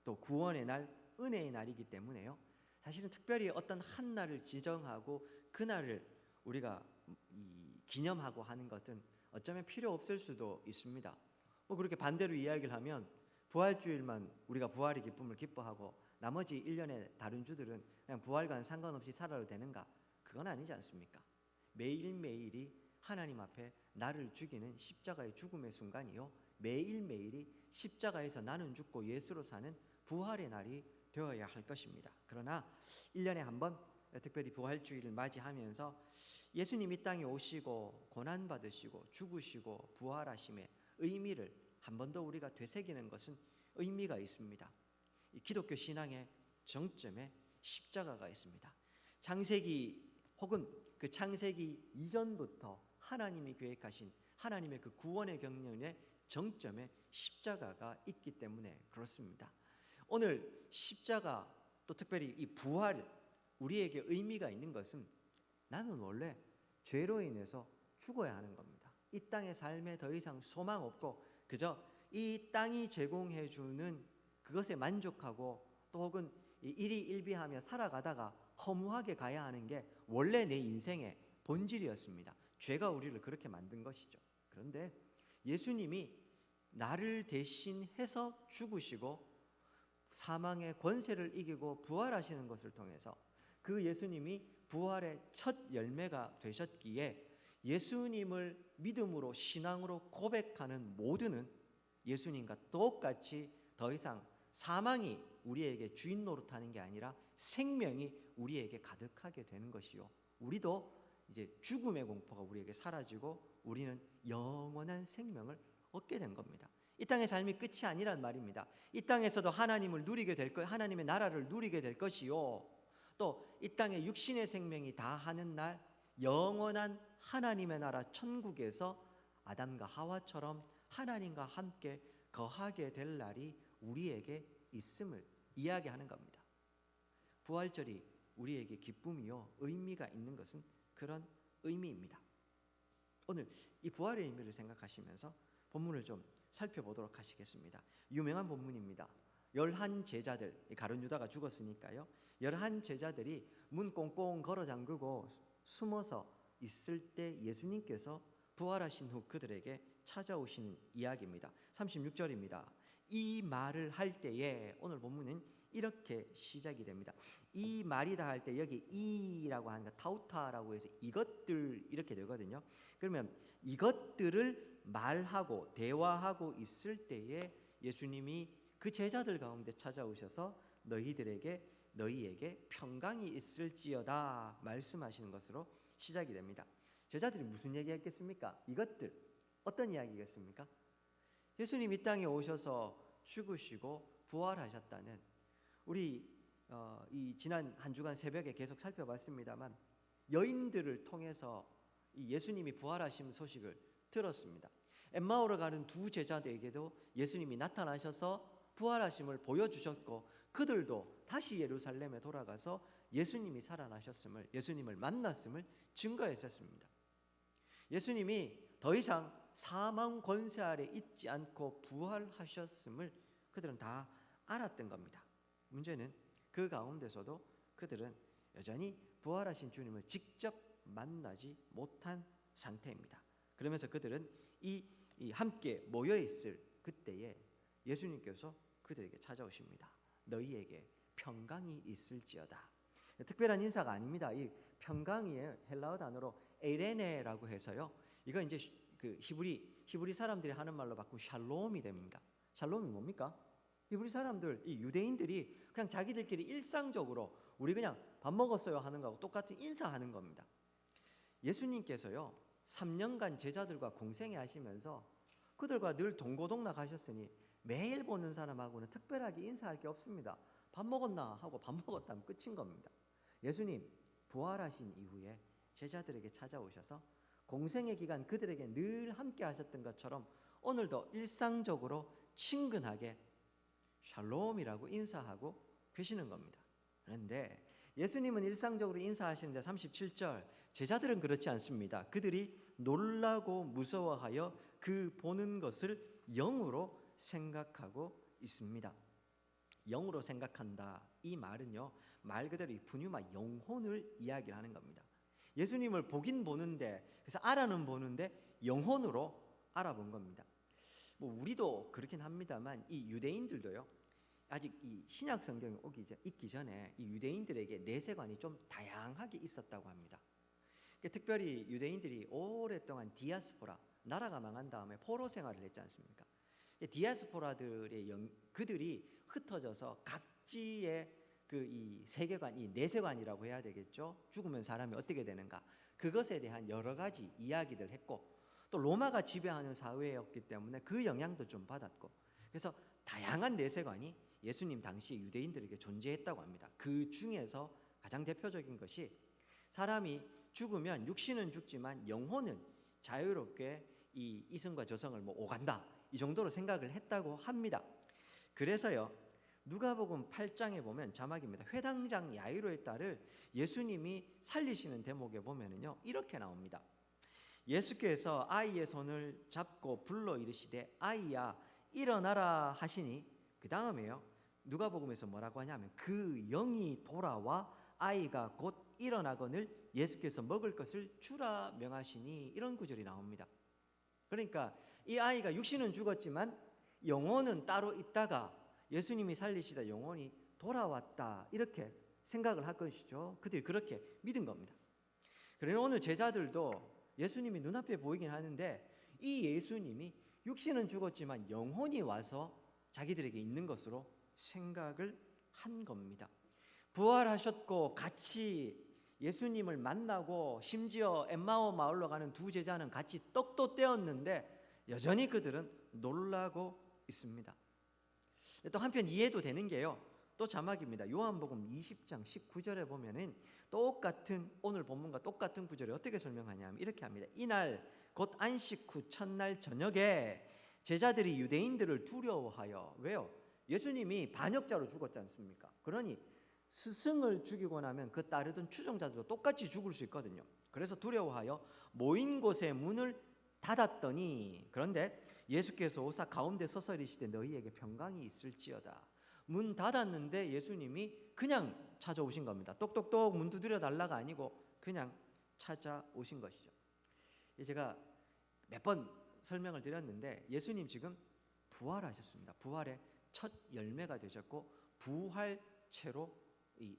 또 구원의 날, 은혜의 날이기 때문에요. 사실은 특별히 어떤 한 날을 지정하고 그 날을 우리가 기념하고 하는 것은 어쩌면 필요 없을 수도 있습니다. 그렇게 반대로 이야기를 하면 부활주일만 우리가 부활의 기쁨을 기뻐하고 나머지 1년의 다른 주들은 그냥 부활과는 상관없이 살아도 되는가? 그건 아니지 않습니까? 매일매일이 하나님 앞에 나를 죽이는 십자가의 죽음의 순간이요, 매일매일이 십자가에서 나는 죽고 예수로 사는 부활의 날이 되어야 할 것입니다. 그러나 1년에 한 번 특별히 부활주일을 맞이하면서 예수님 이 땅에 오시고 고난받으시고 죽으시고 부활하심의 의미를 한 번 더 우리가 되새기는 것은 의미가 있습니다. 이 기독교 신앙의 정점에 십자가가 있습니다. 창세기 혹은 그 창세기 이전부터 하나님이 계획하신 하나님의 그 구원의 경륜의 정점에 십자가가 있기 때문에 그렇습니다. 오늘 십자가, 또 특별히 이 부활, 우리에게 의미가 있는 것은 나는 원래 죄로 인해서 죽어야 하는 겁니다. 이 땅의 삶에 더 이상 소망 없고 그저 이 땅이 제공해 주는 그것에 만족하고 또 혹은 일희일비하며 살아가다가 허무하게 가야 하는 게 원래 내 인생의 본질이었습니다. 죄가 우리를 그렇게 만든 것이죠. 그런데 예수님이 나를 대신해서 죽으시고 사망의 권세를 이기고 부활하시는 것을 통해서 그 예수님이 부활의 첫 열매가 되셨기에 예수님을 믿음으로 신앙으로 고백하는 모두는 예수님과 똑같이 더 이상 사망이 우리에게 주인 노릇하는 게 아니라 생명이 우리에게 가득하게 되는 것이요, 우리도 이제 죽음의 공포가 우리에게 사라지고 우리는 영원한 생명을 얻게 된 겁니다. 이 땅의 삶이 끝이 아니란 말입니다. 이 땅에서도 하나님을 누리게 될 것, 하나님의 나라를 누리게 될 것이요, 또 이 땅의 육신의 생명이 다하는 날 영원한 하나님의 나라 천국에서 아담과 하와처럼 하나님과 함께 거하게 될 날이 우리에게 있음을 이야기하는 겁니다. 부활절이 우리에게 기쁨이요 의미가 있는 것은 그런 의미입니다. 오늘 이 부활의 의미를 생각하시면서 본문을 좀 살펴보도록 하시겠습니다. 유명한 본문입니다. 11 제자들, 가룟 유다가 죽었으니까요, 11 제자들이 문 꽁꽁 걸어 잠그고 숨어서 있을 때 예수님께서 부활하신 후 그들에게 찾아오시는 이야기입니다. 36절입니다. 이 말을 할 때에, 오늘 본문은 이렇게 시작이 됩니다. 이 말이다 할 때 여기 이라고 하는 거 타우타라고 해서 이것들 이렇게 되거든요. 그러면 이것들을 말하고 대화하고 있을 때에 예수님이 그 제자들 가운데 찾아오셔서 너희에게 평강이 있을지어다 말씀하시는 것으로 시작이 됩니다. 제자들이 무슨 얘기했겠습니까? 이것들 어떤 이야기겠습니까? 예수님 이 땅에 오셔서 죽으시고 부활하셨다는, 우리 이 지난 한 주간 새벽에 계속 살펴봤습니다만 여인들을 통해서 이 예수님이 부활하신 소식을 들었습니다. 엠마오로 가는 두 제자들에게도 예수님이 나타나셔서 부활하심을 보여주셨고 그들도 다시 예루살렘에 돌아가서 예수님이 살아나셨음을, 예수님을 만났음을 증거했었습니다. 예수님이 더 이상 사망 권세 아래 있지 않고 부활하셨음을 그들은 다 알았던 겁니다. 문제는 그 가운데서도 그들은 여전히 부활하신 주님을 직접 만나지 못한 상태입니다. 그러면서 그들은 이 함께 모여 있을 그때에 예수님께서 그들에게 찾아오십니다. 너희에게 평강이 있을지어다. 특별한 인사가 아닙니다. 이 평강이 헬라어 단어로 에레네라고 해서요, 이거 이제 그 히브리 사람들이 하는 말로 바꾸면 샬롬이 됩니다. 샬롬이 뭡니까? 히브리 사람들, 이 유대인들이 그냥 자기들끼리 일상적으로 우리 그냥 밥 먹었어요 하는 거하고 똑같은 인사하는 겁니다. 예수님께서요 3년간 제자들과 공생애 하시면서 그들과 늘 동고동락 하셨으니 매일 보는 사람하고는 특별하게 인사할 게 없습니다. 밥 먹었나 하고 밥 먹었다면 끝인 겁니다. 예수님 부활하신 이후에 제자들에게 찾아오셔서 공생의 기간 그들에게 늘 함께 하셨던 것처럼 오늘도 일상적으로 친근하게 샬롬이라고 인사하고 계시는 겁니다. 그런데 예수님은 일상적으로 인사하시는데 37절, 제자들은 그렇지 않습니다. 그들이 놀라고 무서워하여 그 보는 것을 영으로 생각하고 있습니다. 영으로 생각한다. 이 말은요, 말 그대로 이 푸뉴마 영혼을 이야기를 하는 겁니다. 예수님을 보긴 보는데, 그래서 알아는 보는데 영혼으로 알아본 겁니다. 뭐 우리도 그렇긴 합니다만 이 유대인들도요, 아직 이 신약 성경이 있기 전에 이 유대인들에게 내세관이 좀 다양하게 있었다고 합니다. 특별히 유대인들이 오랫동안 디아스포라, 나라가 망한 다음에 포로 생활을 했지 않습니까? 디아스포라들의 그들이 흩어져서 각지의 그 이 세계관, 이 내세관이라고 해야 되겠죠. 죽으면 사람이 어떻게 되는가, 그것에 대한 여러 가지 이야기들 했고, 또 로마가 지배하는 사회였기 때문에 그 영향도 좀 받았고, 그래서 다양한 내세관이 예수님 당시 유대인들에게 존재했다고 합니다. 그 중에서 가장 대표적인 것이 사람이 죽으면 육신은 죽지만 영혼은 자유롭게 이 이승과 저승을 뭐 오간다, 이 정도로 생각을 했다고 합니다. 그래서요, 누가복음 8장에 보면 자막입니다. 회당장 야이로의 딸을 예수님이 살리시는 대목에 보면은요, 이렇게 나옵니다. 예수께서 아이의 손을 잡고 불러 이르시되 아이야 일어나라 하시니, 그 다음에요, 누가복음에서 뭐라고 하냐면 그 영이 돌아와 아이가 곧 일어나거늘 예수께서 먹을 것을 주라 명하시니, 이런 구절이 나옵니다. 그러니까 이 아이가 육신은 죽었지만 영혼은 따로 있다가 예수님이 살리시다 영혼이 돌아왔다, 이렇게 생각을 할 것이죠. 그들이 그렇게 믿은 겁니다. 그러나 오늘 제자들도 예수님이 눈앞에 보이긴 하는데 이 예수님이 육신은 죽었지만 영혼이 와서 자기들에게 있는 것으로 생각을 한 겁니다. 부활하셨고 같이 예수님을 만나고 심지어 엠마오 마을로 가는 두 제자는 같이 떡도 떼었는데 여전히 그들은 놀라고 있습니다. 또 한편 이해도 되는 게요, 또 자막입니다. 요한복음 20장 19절에 보면은 똑같은, 오늘 본문과 똑같은 구절을 어떻게 설명하냐면 이렇게 합니다. 이날 곧 안식 후 첫날 저녁에 제자들이 유대인들을 두려워하여, 왜요? 예수님이 반역자로 죽었지 않습니까? 그러니 스승을 죽이고 나면 그 따르던 추종자들도 똑같이 죽을 수 있거든요. 그래서 두려워하여 모인 곳에 문을 닫았더니, 그런데 예수께서 오사 가운데 서서 이르시되 너희에게 평강이 있을지어다. 문 닫았는데 예수님이 그냥 찾아오신 겁니다. 똑똑똑 문 두드려 달라가 아니고 그냥 찾아오신 것이죠. 제가 몇 번 설명을 드렸는데 예수님 지금 부활하셨습니다. 부활의 첫 열매가 되셨고 부활체로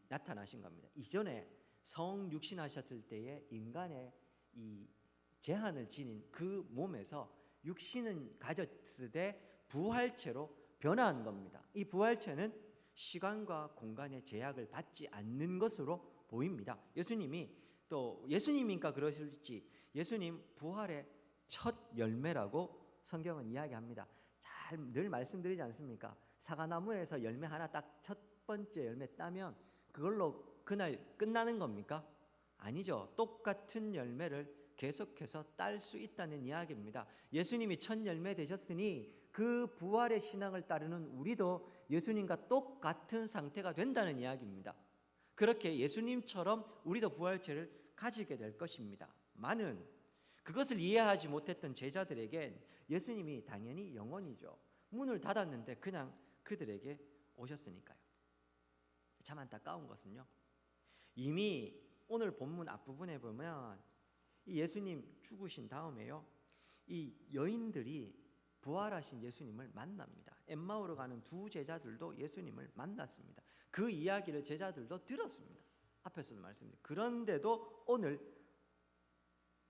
나타나신 겁니다. 이전에 성육신하셨을 때의 인간의 이 제한을 지닌 그 몸에서 육신은 가졌으되 부활체로 변화한 겁니다. 이 부활체는 시간과 공간의 제약을 받지 않는 것으로 보입니다. 예수님이 또 예수님이니까 그러실지 예수님 부활의 첫 열매라고 성경은 이야기합니다. 늘 말씀드리지 않습니까? 사과나무에서 열매 하나 딱 첫 번째 열매 따면 그걸로 그날 끝나는 겁니까? 아니죠. 똑같은 열매를 계속해서 딸 수 있다는 이야기입니다. 예수님이 첫 열매 되셨으니 그 부활의 신앙을 따르는 우리도 예수님과 똑같은 상태가 된다는 이야기입니다. 그렇게 예수님처럼 우리도 부활체를 가지게 될 것입니다. 많은 그것을 이해하지 못했던 제자들에겐 예수님이 당연히 영원이죠. 문을 닫았는데 그냥 그들에게 오셨으니까요. 참 안타까운 것은요, 이미 오늘 본문 앞부분에 보면 이 예수님 죽으신 다음에요, 이 여인들이 부활하신 예수님을 만납니다. 엠마오로 가는 두 제자들도 예수님을 만났습니다. 그 이야기를 제자들도 들었습니다. 앞에서도 말씀드렸습니다. 그런데도 오늘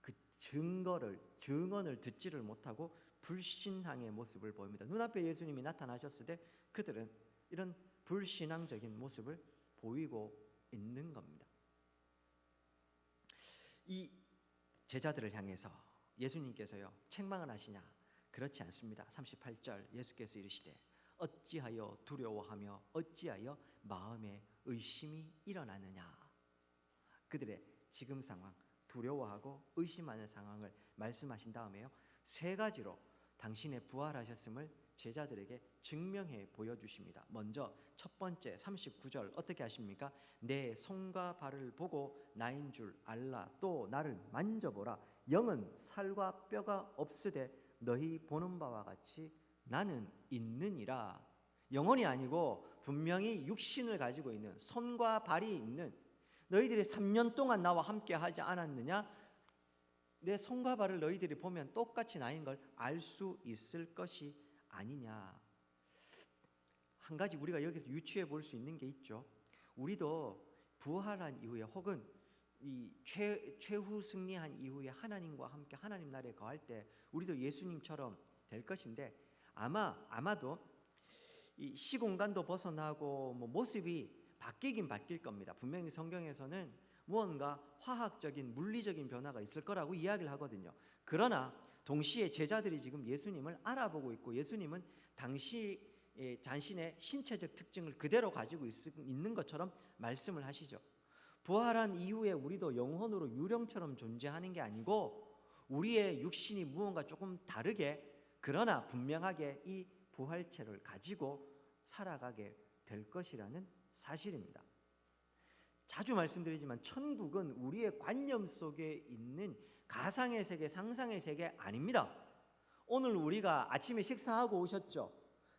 그 증언을 듣지를 못하고 불신앙의 모습을 보입니다. 눈앞에 예수님이 나타나셨을 때 그들은 이런 불신앙적인 모습을 보이고 있는 겁니다. 이 제자들을 향해서 예수님께서요, 책망을 하시냐? 그렇지 않습니다. 38절 예수께서 이르시되 어찌하여 두려워하며 어찌하여 마음에 의심이 일어나느냐. 그들의 지금 상황, 두려워하고 의심하는 상황을 말씀하신 다음에요, 세 가지로 당신의 부활하셨음을 제자들에게 증명해 보여주십니다. 먼저 첫 번째 39절 어떻게 하십니까? 내 손과 발을 보고 나인 줄 알라. 또 나를 만져보라. 영은 살과 뼈가 없으되 너희 보는 바와 같이 나는 있느니라. 영혼이 아니고 분명히 육신을 가지고 있는, 손과 발이 있는, 너희들이 3년 동안 나와 함께 하지 않았느냐? 내 손과 발을 너희들이 보면 똑같이 나인 걸 알 수 있을 것이 아니냐. 한 가지 우리가 여기서 유추해 볼 수 있는 게 있죠. 우리도 부활한 이후에 혹은 이 최후 승리한 이후에 하나님과 함께 하나님 나라에 거할 때 우리도 예수님처럼 될 것인데, 아마도 이 시공간도 벗어나고 모습이 바뀌긴 바뀔 겁니다. 분명히 성경에서는 무언가 화학적인 물리적인 변화가 있을 거라고 이야기를 하거든요. 그러나 동시에 제자들이 지금 예수님을 알아보고 있고, 예수님은 당시 자신의 신체적 특징을 그대로 가지고 있는 것처럼 말씀을 하시죠. 부활한 이후에 우리도 영혼으로 유령처럼 존재하는 게 아니고, 우리의 육신이 무언가 조금 다르게, 그러나 분명하게 이 부활체를 가지고 살아가게 될 것이라는 사실입니다. 자주 말씀드리지만 천국은 우리의 관념 속에 있는 가상의 세계, 상상의 세계 아닙니다. 오늘 우리가 아침에 식사하고 오셨죠.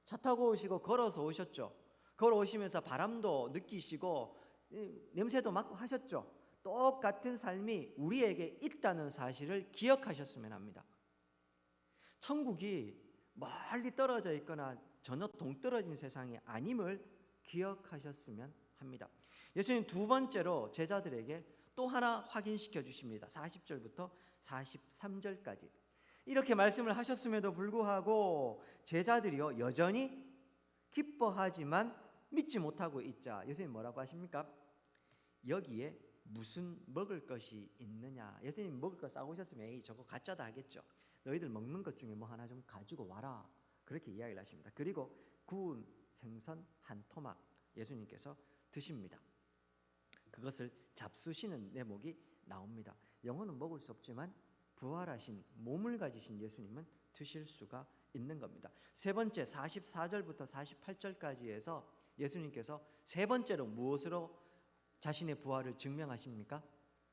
차 타고 오시고 걸어서 오셨죠. 걸어오시면서 바람도 느끼시고 냄새도 맡고 하셨죠. 똑같은 삶이 우리에게 있다는 사실을 기억하셨으면 합니다. 천국이 멀리 떨어져 있거나 전혀 동떨어진 세상이 아님을 기억하셨으면 합니다. 예수님 두 번째로 제자들에게 또 하나 확인시켜 주십니다. 40절부터 43절까지. 이렇게 말씀을 하셨음에도 불구하고 제자들이요 여전히 기뻐하지만 믿지 못하고 있자. 예수님 뭐라고 하십니까? 여기에 무슨 먹을 것이 있느냐. 예수님 먹을 거 싸우셨으면 에이 저거 가짜다 하겠죠. 너희들 먹는 것 중에 뭐 하나 좀 가지고 와라. 그렇게 이야기를 하십니다. 그리고 구운 생선 한 토막 예수님께서 드십니다. 그것을 잡수시는 대목이 나옵니다. 영혼은 먹을 수 없지만 부활하신 몸을 가지신 예수님은 드실 수가 있는 겁니다. 세 번째 44절부터 48절까지에서 예수님께서 세 번째로 무엇으로 자신의 부활을 증명하십니까?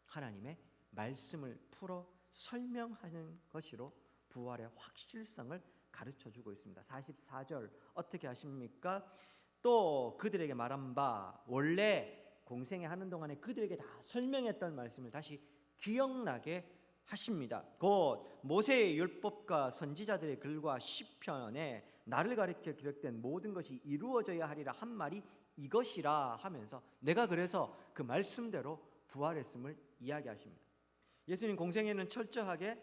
하나님의 말씀을 풀어 설명하는 것으로 부활의 확실성을 가르쳐주고 있습니다. 44절 어떻게 하십니까? 또 그들에게 말한 바, 원래 공생에 하는 동안에 그들에게 다 설명했던 말씀을 다시 기억나게 하십니다. 곧 모세의 율법과 선지자들의 글과 시편에 나를 가리켜 기록된 모든 것이 이루어져야 하리라 한 말이 이것이라 하면서 내가 그래서 그 말씀대로 부활했음을 이야기하십니다. 예수님 공생에는 철저하게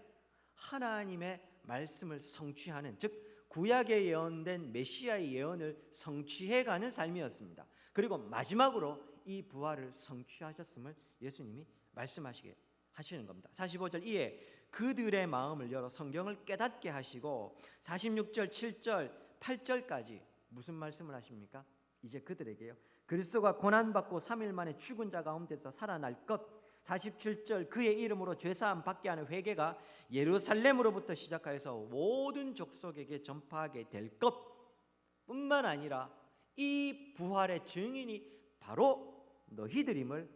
하나님의 말씀을 성취하는, 즉 구약에 예언된 메시아의 예언을 성취해가는 삶이었습니다. 그리고 마지막으로 이 부활을 성취하셨음을 예수님이 말씀하시게 하시는 겁니다. 45절 이에 그들의 마음을 열어 성경을 깨닫게 하시고 46절, 7절, 8절까지 무슨 말씀을 하십니까? 이제 그들에게요 그리스도가 고난받고 3일 만에 죽은 자 가운데서 살아날 것, 47절 그의 이름으로 죄사함 받게 하는 회개가 예루살렘으로부터 시작하여서 모든 족속에게 전파하게 될 것뿐만 아니라 이 부활의 증인이 바로 너희들임을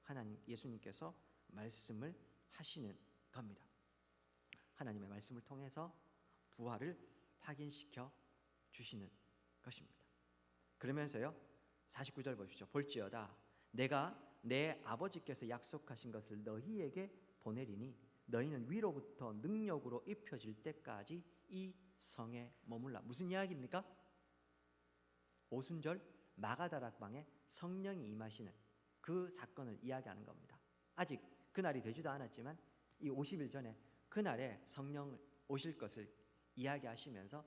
하나님 예수님께서 말씀을 하시는 겁니다. 하나님의 말씀을 통해서 부활을 확인시켜 주시는 것입니다. 그러면서요 49절 보십시오. 볼지어다 내가 내 아버지께서 약속하신 것을 너희에게 보내리니 너희는 위로부터 능력으로 입혀질 때까지 이 성에 머물라. 무슨 이야기입니까? 오순절 마가다락방에 성령이 임하시는 그 사건을 이야기하는 겁니다. 아직 그날이 되지도 않았지만 이 50일 전에 그날에 성령 오실 것을 이야기하시면서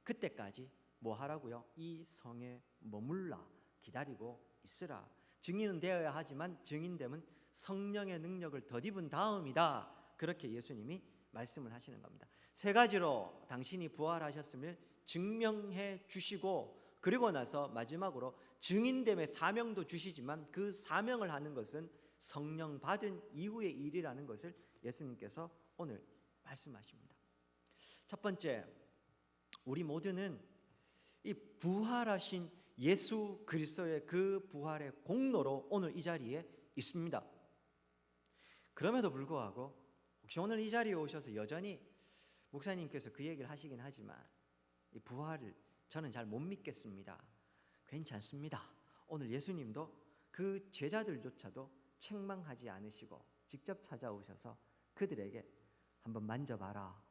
그때까지 뭐 하라고요? 이 성에 머물라, 기다리고 있으라. 증인은 되어야 하지만 증인됨은 성령의 능력을 덧입은 다음이다. 그렇게 예수님이 말씀을 하시는 겁니다. 세 가지로 당신이 부활하셨음을 증명해 주시고, 그리고 나서 마지막으로 증인됨의 사명도 주시지만 그 사명을 하는 것은 성령 받은 이후의 일이라는 것을 예수님께서 오늘 말씀하십니다. 첫 번째, 우리 모두는 이 부활하신 예수 그리스도의 그 부활의 공로로 오늘 이 자리에 있습니다. 그럼에도 불구하고 혹시 오늘 이 자리에 오셔서 여전히 목사님께서 그 얘기를 하시긴 하지만 이 부활을 저는 잘 못 믿겠습니다. 괜찮습니다. 오늘 예수님도 그 제자들조차도 책망하지 않으시고 직접 찾아오셔서 그들에게 한번 만져봐라.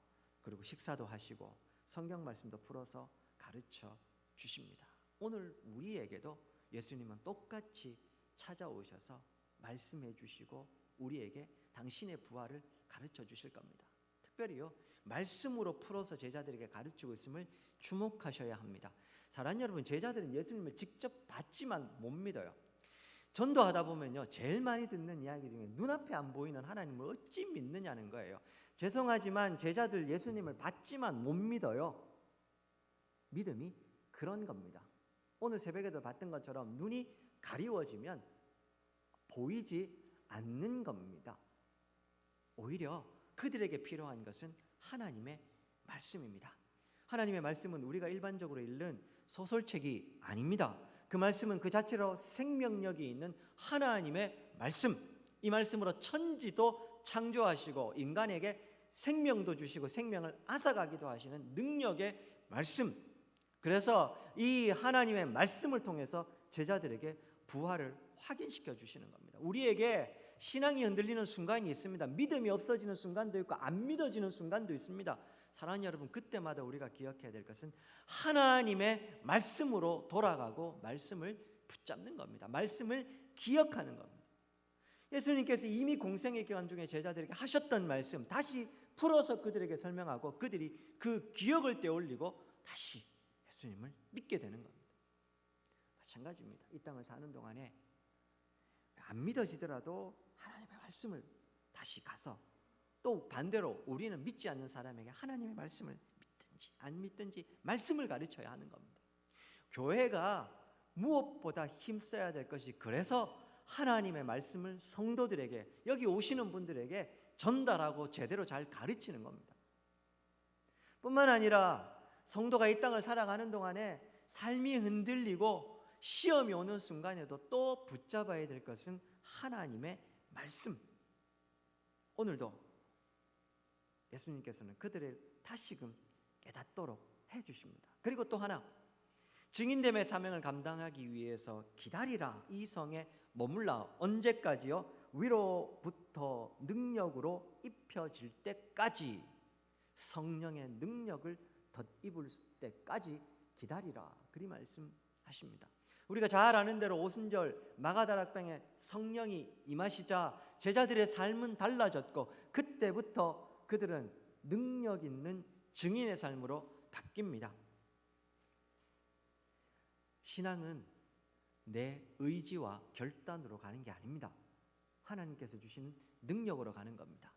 그리고 식사도 하시고 성경 말씀도 풀어서 가르쳐 주십니다. 오늘 우리에게도 예수님은 똑같이 찾아오셔서 말씀해 주시고 우리에게 당신의 부활을 가르쳐 주실 겁니다. 특별히요, 말씀으로 풀어서 제자들에게 가르치고 있음을 주목하셔야 합니다. 사랑하는 여러분, 제자들은 예수님을 직접 봤지만 못 믿어요. 전도하다 보면요, 제일 많이 듣는 이야기 중에 눈앞에 안 보이는 하나님을 어찌 믿느냐는 거예요. 죄송하지만 제자들 예수님을 봤지만 못 믿어요. 믿음이 그런 겁니다. 오늘 새벽에도 봤던 것처럼 눈이 가리워지면 보이지 않는 겁니다. 오히려 그들에게 필요한 것은 하나님의 말씀입니다. 하나님의 말씀은 우리가 일반적으로 읽는 소설책이 아닙니다. 그 말씀은 그 자체로 생명력이 있는 하나님의 말씀. 이 말씀으로 천지도 창조하시고 인간에게 생명도 주시고 생명을 앗아가기도 하시는 능력의 말씀. 그래서 이 하나님의 말씀을 통해서 제자들에게 부활을 확인시켜 주시는 겁니다. 우리에게 신앙이 흔들리는 순간이 있습니다. 믿음이 없어지는 순간도 있고 안 믿어지는 순간도 있습니다. 사랑하는 여러분, 그때마다 우리가 기억해야 될 것은 하나님의 말씀으로 돌아가고 말씀을 붙잡는 겁니다. 말씀을 기억하는 겁니다. 예수님께서 이미 공생의 기간 중에 제자들에게 하셨던 말씀 다시 풀어서 그들에게 설명하고 그들이 그 기억을 떼올리고 다시 예수님을 믿게 되는 겁니다. 마찬가지입니다. 이 땅을 사는 동안에 안 믿어지더라도 하나님의 말씀을 다시 가서 또 반대로 우리는 믿지 않는 사람에게 하나님의 말씀을 믿든지 안 믿든지 말씀을 가르쳐야 하는 겁니다. 교회가 무엇보다 힘써야 될 것이 그래서 하나님의 말씀을 성도들에게 여기 오시는 분들에게 전달하고 제대로 잘 가르치는 겁니다. 뿐만 아니라 성도가 이 땅을 살아가는 동안에 삶이 흔들리고 시험이 오는 순간에도 또 붙잡아야 될 것은 하나님의 말씀. 오늘도 예수님께서는 그들을 다시금 깨닫도록 해주십니다. 그리고 또 하나, 증인됨의 사명을 감당하기 위해서 기다리라. 이 성에 머물라. 언제까지요? 위로부터 능력으로 입혀질 때까지, 성령의 능력을 덧입을 때까지 기다리라. 그리 말씀하십니다. 우리가 잘 아는 대로 오순절 마가다락방에 성령이 임하시자 제자들의 삶은 달라졌고 그때부터 그들은 능력 있는 증인의 삶으로 바뀝니다. 신앙은 내 의지와 결단으로 가는 게 아닙니다. 하나님께서 주신 능력으로 가는 겁니다.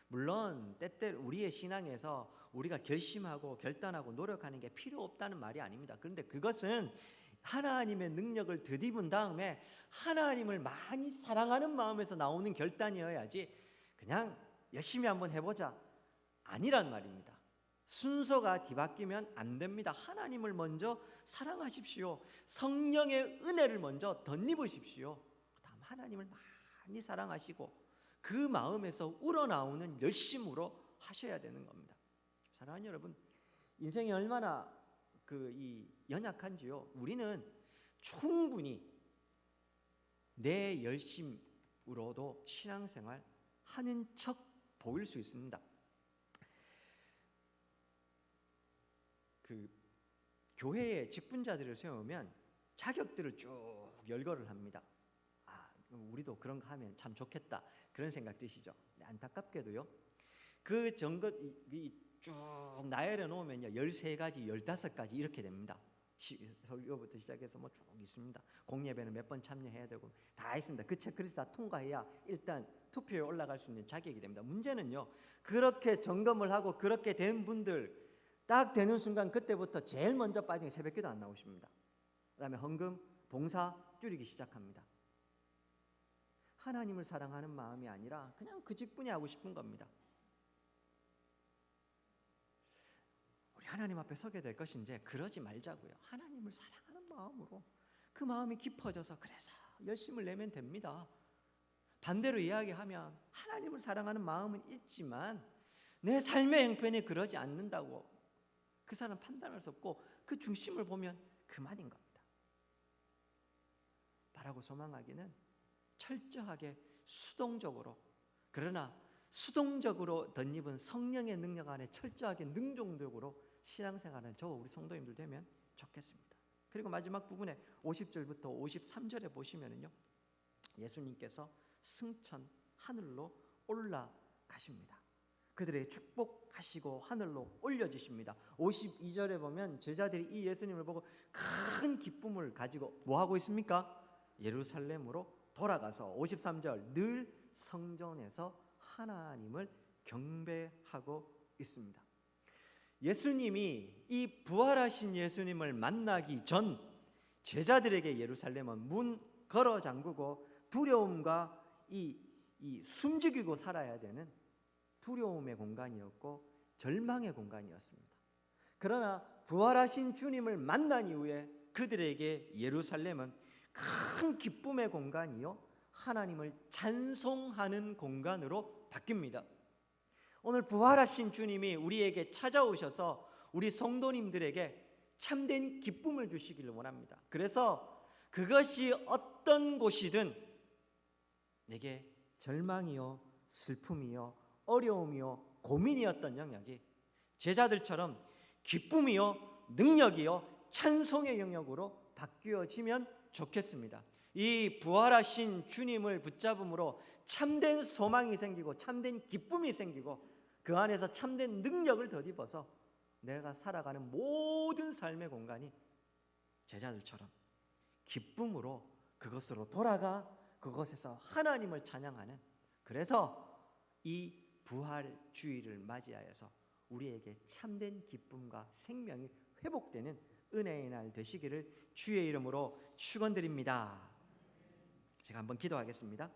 물론 때때로 우리의 신앙에서 우리가 결심하고 결단하고 노력하는 게 필요 없다는 말이 아닙니다. 그런데 그것은 하나님의 능력을 덧입은 다음에 하나님을 많이 사랑하는 마음에서 나오는 결단이어야지 그냥 열심히 한번 해보자 아니란 말입니다. 순서가 뒤바뀌면 안 됩니다. 하나님을 먼저 사랑하십시오. 성령의 은혜를 먼저 덧입으십시오. 다음 하나님을 많이 사랑하시고 그 마음에서 우러나오는 열심으로 하셔야 되는 겁니다. 사랑하는 여러분, 인생이 얼마나 이 연약한지요. 우리는 충분히 내 열심으로도 신앙생활 하는 척 보일 수 있습니다. 교회에 직분자들을 세우면 자격들을 쭉 열거를 합니다. 우리도 그런 거 하면 참 좋겠다 그런 생각 드시죠? 안타깝게도요. 그 정것이 쭉 나열해 놓으면요 13가지 15가지 이렇게 됩니다. 설교부터 시작해서 쭉 있습니다. 공예배는 몇 번 참여해야 되고 다 있습니다. 그 체크리스트 다 통과해야 일단 투표에 올라갈 수 있는 자격이 됩니다. 문제는요, 그렇게 점검을 하고 그렇게 된 분들 딱 되는 순간 그때부터 제일 먼저 빠진 게 새벽기도 안 나오십니다. 그 다음에 헌금, 봉사 줄이기 시작합니다. 하나님을 사랑하는 마음이 아니라 그냥 그 직분이 하고 싶은 겁니다. 우리 하나님 앞에 서게 될 것인지 그러지 말자고요. 하나님을 사랑하는 마음으로 그 마음이 깊어져서 그래서 열심을 내면 됩니다. 반대로 이야기하면 하나님을 사랑하는 마음은 있지만 내 삶의 형편이 그러지 않는다고 그 사람 판단할 수 없고 그 중심을 보면 그만인 겁니다. 바라고 소망하기는 철저하게 수동적으로, 그러나 수동적으로 덧입은 성령의 능력 안에 철저하게 능동적으로 신앙생활하는 저 우리 성도님들 되면 좋겠습니다. 그리고 마지막 부분에 50절부터 53절에 보시면은요, 예수님께서 승천 하늘로 올라가십니다. 그들에게 축복하시고 하늘로 올려주십니다. 52절에 보면 제자들이 이 예수님을 보고 큰 기쁨을 가지고 뭐 하고 있습니까? 예루살렘으로 돌아가서 53절 늘 성전에서 하나님을 경배하고 있습니다. 예수님이 이 부활하신 예수님을 만나기 전 제자들에게 예루살렘은 문 걸어 잠그고 두려움과 이 숨죽이고 살아야 되는 두려움의 공간이었고 절망의 공간이었습니다. 그러나 부활하신 주님을 만난 이후에 그들에게 예루살렘은 큰 기쁨의 공간이요 하나님을 찬송하는 공간으로 바뀝니다. 오늘 부활하신 주님이 우리에게 찾아오셔서 우리 성도님들에게 참된 기쁨을 주시기를 원합니다. 그래서 그것이 어떤 곳이든 내게 절망이요 슬픔이요 어려움이요 고민이었던 영역이 제자들처럼 기쁨이요 능력이요 찬송의 영역으로 바뀌어지면 좋겠습니다. 이 부활하신 주님을 붙잡음으로 참된 소망이 생기고 참된 기쁨이 생기고 그 안에서 참된 능력을 덧입어서 내가 살아가는 모든 삶의 공간이 제자들처럼 기쁨으로 그것으로 돌아가 그것에서 하나님을 찬양하는, 그래서 이 부활주의를 맞이하여서 우리에게 참된 기쁨과 생명이 회복되는 은혜의 날 되시기를 주의 이름으로 축원드립니다. 제가 한번 기도하겠습니다.